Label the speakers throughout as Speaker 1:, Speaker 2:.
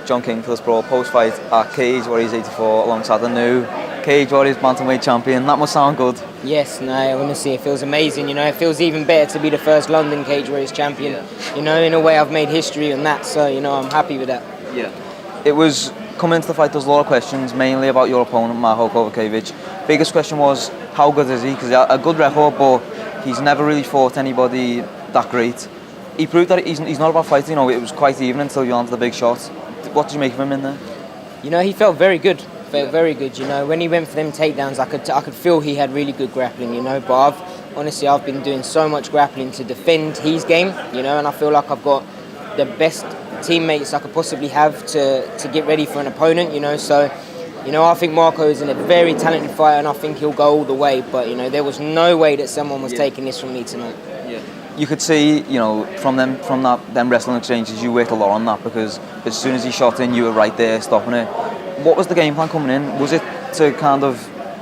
Speaker 1: John King for this brawl post-fight at Cage Warriors 84 alongside the new Cage Warriors bantamweight champion. That must sound good.
Speaker 2: Yes, no, honestly, it feels amazing. It feels even better to be the first London Cage Warriors champion.
Speaker 1: Yeah.
Speaker 2: In a way, I've made history on that, so I'm happy with that.
Speaker 1: Yeah. It was coming into the fight. There was a lot of questions, mainly about your opponent, Marko Kovacevic. Biggest question was, how good is he? Because he had a good record, but he's never really fought anybody that great. He proved that he's not about fighting. It was quite even until you landed the big shot. What did you make of him in there?
Speaker 2: He felt very good. Very good. When he went for them takedowns, I could feel he had really good grappling. But I've been doing so much grappling to defend his game. And I feel like I've got the best teammates I could possibly have to get ready for an opponent. So I think Marko is a very talented fighter, and I think he'll go all the way. But there was no way that someone was taking this from me tonight.
Speaker 1: Yeah. You could see, from them wrestling exchanges, you worked a lot on that, because as soon as he shot in, you were right there stopping it. What was the game plan coming in? Was it to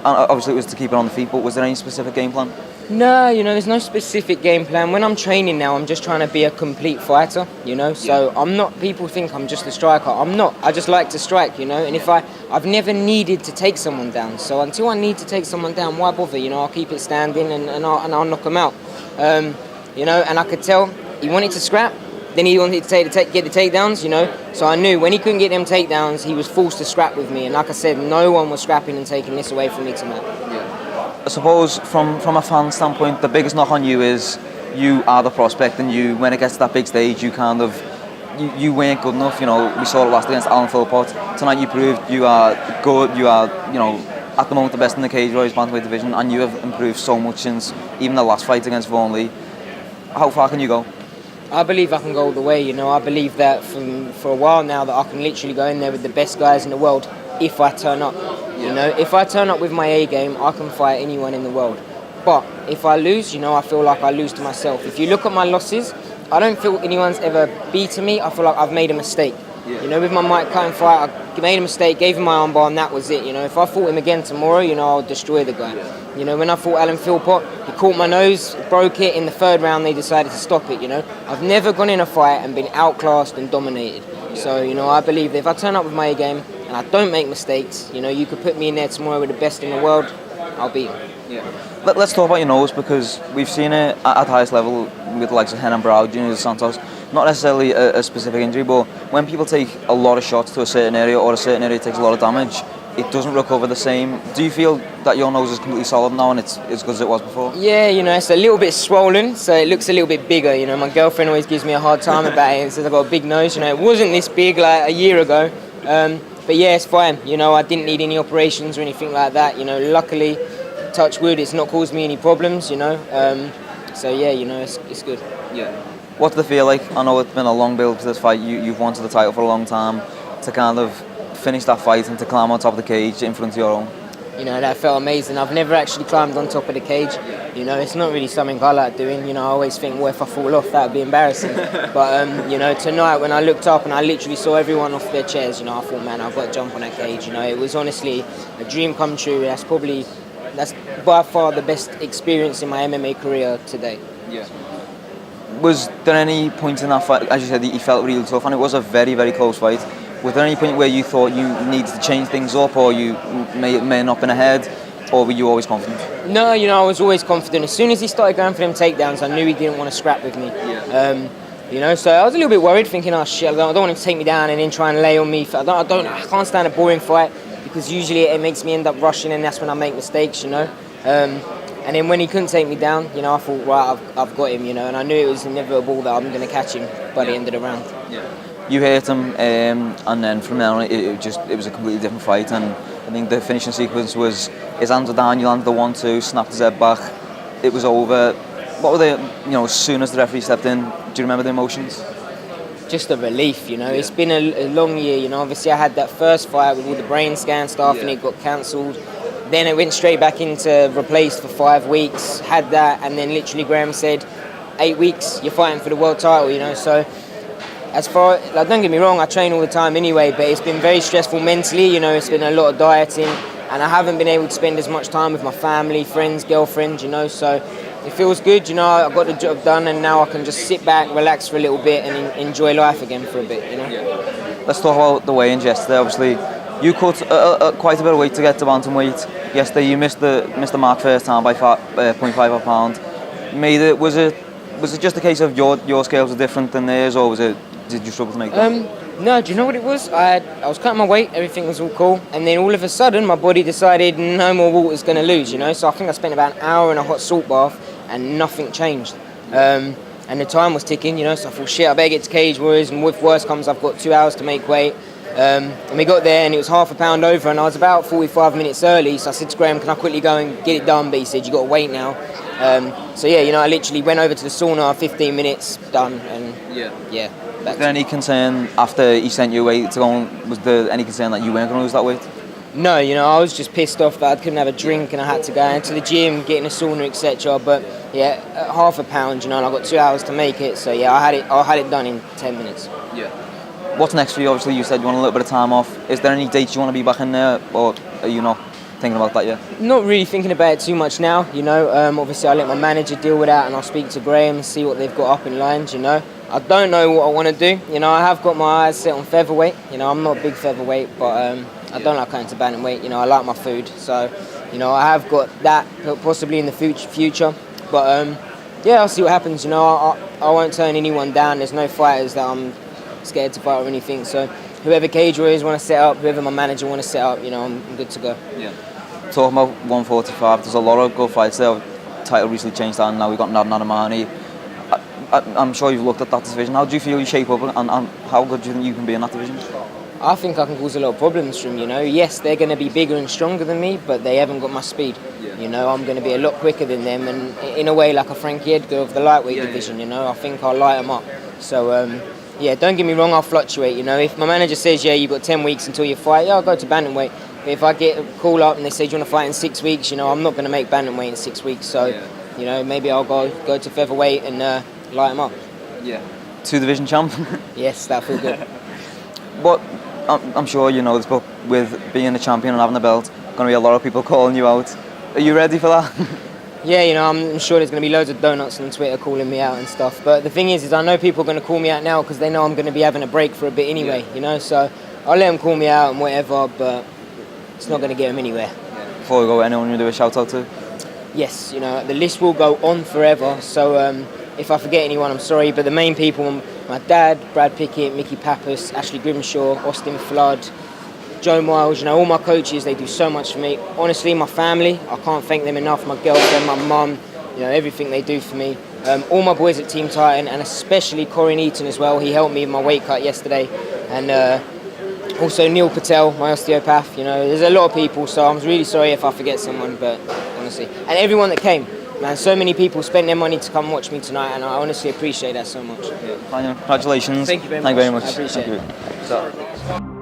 Speaker 1: obviously it was to keep it on the feet, but was there any specific game plan?
Speaker 2: No, there's no specific game plan. When I'm training now, I'm just trying to be a complete fighter, So I'm not, people think I'm just a striker. I'm not. I just like to strike, And if I've never needed to take someone down. So until I need to take someone down, why bother? I'll keep it standing and I'll knock them out. And I could tell he wanted to scrap, then he wanted to get the takedowns, So I knew when he couldn't get them takedowns, he was forced to scrap with me. And like I said, no one was scrapping and taking this away from me tonight.
Speaker 1: Yeah. I suppose from a fan standpoint, the biggest knock on you is you are the prospect, and when it gets to that big stage, you you weren't good enough. We saw it last against Alan Philpott. Tonight you proved you are good. You are, at the moment the best in the Cage Warriors bantamweight division, and you have improved so much since even the last fight against Vaughan Lee. How far can you go?
Speaker 2: I believe I can go all the way. I believe that for a while now that I can literally go in there with the best guys in the world if I turn up. If I turn up with my A game, I can fight anyone in the world. But if I lose, I feel like I lose to myself. If you look at my losses, I don't feel anyone's ever beaten me. I feel like I've made a mistake.
Speaker 1: Yeah.
Speaker 2: With my Mike Cutting fight, I made a mistake, gave him my armbar, and that was it. If I fought him again tomorrow, I'll destroy the guy.
Speaker 1: Yeah.
Speaker 2: When I fought Alan Philpott, he caught my nose, broke it. In the third round, they decided to stop it. I've never gone in a fight and been outclassed and dominated.
Speaker 1: Yeah.
Speaker 2: So, I believe that if I turn up with my A game and I don't make mistakes, you could put me in there tomorrow with the best in the world, I'll beat him.
Speaker 1: Yeah. Let's talk about your nose, because we've seen it at the highest level with the likes of Henan Brow, Junior Santos. Not necessarily a specific injury, but when people take a lot of shots to a certain area, or a certain area takes a lot of damage, it doesn't recover the same. Do you feel that your nose is completely solid now and it's as good as it was before?
Speaker 2: Yeah, it's a little bit swollen, so it looks a little bit bigger. My girlfriend always gives me a hard time about it and says I've got a big nose. It wasn't this big like a year ago. But yeah, it's fine. I didn't need any operations or anything like that. Luckily, touch wood, it's not caused me any problems, So yeah, it's good.
Speaker 1: Yeah. What did it feel like? I know it's been a long build to this fight. You've wanted the title for a long time. To kind of finish that fight and to climb on top of the cage in front of your own.
Speaker 2: That felt amazing. I've never actually climbed on top of the cage. It's not really something I like doing. I always think, well, if I fall off, that would be embarrassing. But, tonight when I looked up and I literally saw everyone off their chairs, I thought, man, I've got to jump on that cage. It was honestly a dream come true. That's by far the best experience in my MMA career today.
Speaker 1: Yeah. Was there any point in that fight, as you said, that you felt really tough, and it was a very, very close fight? Was there any point where you thought you needed to change things up, or you may not have been ahead, or were you always confident?
Speaker 2: No, I was always confident. As soon as he started going for them takedowns, I knew he didn't want to scrap with me.
Speaker 1: Yeah.
Speaker 2: So I was a little bit worried, thinking, oh shit, I don't want him to take me down and then try and lay on me. I can't stand a boring fight, because usually it makes me end up rushing, and that's when I make mistakes, And then when he couldn't take me down, I thought, right, I've got him, and I knew it was inevitable that I'm going to catch him by the end of the round.
Speaker 1: Yeah. You hit him, and then from there on, it was a completely different fight. And I think the finishing sequence was his hands were down, you landed the 1-2, snapped his head back, it was over. What were they? As soon as the referee stepped in, do you remember the emotions?
Speaker 2: Just a relief, It's been a long year, Obviously, I had that first fight with all the brain scan stuff, and it got cancelled. Then it went straight back into replaced for 5 weeks, had that, and then literally Graham said, 8 weeks, you're fighting for the world title, So as far, don't get me wrong, I train all the time anyway, but it's been very stressful mentally, It's been a lot of dieting, and I haven't been able to spend as much time with my family, friends, girlfriend, So it feels good. You know, I got the job done, and now I can just sit back, relax for a little bit, and enjoy life again for a bit. You know.
Speaker 1: Yeah. Let's talk about the weigh-in yesterday. Obviously, you cut quite a bit of weight to get to bantamweight. Yesterday, you missed the mark first time by 0.5 of a pound. Was it just a case of your scales were different than theirs, or did you struggle to make that?
Speaker 2: No, do you know what it was? I was cutting my weight, everything was all cool, and then all of a sudden my body decided no more water's going to lose, you know. So I think I spent about an hour in a hot salt bath, and nothing changed. And the time was ticking, you know. So I thought, shit, I better get to Cage Warriors, and if worse comes, I've got 2 hours to make weight. And we got there, and it was half a pound over, and I was about 45 minutes early. So I said to Graham, "Can I quickly go and get it done?" But he said, "You got to wait now." So yeah, you know, I literally went over to the sauna, 15 minutes done, and yeah.
Speaker 1: Was there any concern after he sent you away to go on? Was there any concern that you weren't going to lose that weight?
Speaker 2: No, you know, I was just pissed off that I couldn't have a drink and I had to go into the gym, get in a sauna, etc. But yeah, half a pound, you know, and I got 2 hours to make it. So yeah, I had it done in 10 minutes.
Speaker 1: Yeah. What's next for you? Obviously, you said you want a little bit of time off. Is there any dates you want to be back in there, or are you not thinking about that yet?
Speaker 2: Not really thinking about it too much now, you know. Obviously, I'll let my manager deal with that, and I'll speak to Graham and see what they've got up in lines, you know. I don't know what I want to do. You know, I have got my eyes set on featherweight. You know, I'm not a big featherweight, but I don't like going to bantamweight. You know, I like my food. So, you know, I have got that possibly in the future. But, yeah, I'll see what happens. You know, I won't turn anyone down. There's no fighters that I'm scared to fight or anything. So whoever Cage Warriors want to set up, whoever my manager want to set up, you know, I'm good to go.
Speaker 1: Yeah. Talking about 145, there's a lot of good fights there. Title recently changed that, and now we've got Nathaniel Wood. I'm sure you've looked at that division. How do you feel you shape up, and how good do you think you can be in that division?
Speaker 2: I think I can cause a lot of problems from, you know. Yes, they're going to be bigger and stronger than me, but they haven't got my speed. Yeah. You know, I'm going to be a lot quicker than them, and in a way like a Frankie Edgar of the lightweight division, you know. I think I'll light them up. So, yeah, don't get me wrong, I'll fluctuate, you know. If my manager says, yeah, you've got 10 weeks until you fight, yeah, I'll go to bantamweight. But if I get a call up and they say, do you want to fight in 6 weeks, you know, I'm not going to make bantamweight in 6 weeks. So, you know, maybe I'll go to featherweight and light them up.
Speaker 1: Yeah. 2-division champ?
Speaker 2: Yes, that feels good.
Speaker 1: But I'm sure you know this, but with being a champion and having the belt, going to be a lot of people calling you out. Are you ready for that?
Speaker 2: Yeah, you know, I'm sure there's going to be loads of donuts on Twitter calling me out and stuff. But the thing is I know people are going to call me out now because they know I'm going to be having a break for a bit anyway, you know. So I'll let them call me out and whatever, but it's not going to get them anywhere.
Speaker 1: Before we go, anyone you do a shout out to?
Speaker 2: Yes, you know, the list will go on forever. So if I forget anyone, I'm sorry. But the main people, my dad, Brad Pickett, Mickey Pappas, Ashley Grimshaw, Austin Flood, Joe Miles, you know, all my coaches, they do so much for me. Honestly, my family, I can't thank them enough. My girlfriend, my mum, you know, everything they do for me. All my boys at Team Titan, and especially Corey Eaton as well. He helped me with my weight cut yesterday. And also Neil Patel, my osteopath. You know, there's a lot of people, so I'm really sorry if I forget someone, but honestly. And everyone that came. Man, so many people spent their money to come watch me tonight, and I honestly appreciate that so much.
Speaker 1: Yeah. Congratulations.
Speaker 2: Thank you very much.
Speaker 1: Thank you very much.
Speaker 2: I appreciate it.
Speaker 1: So.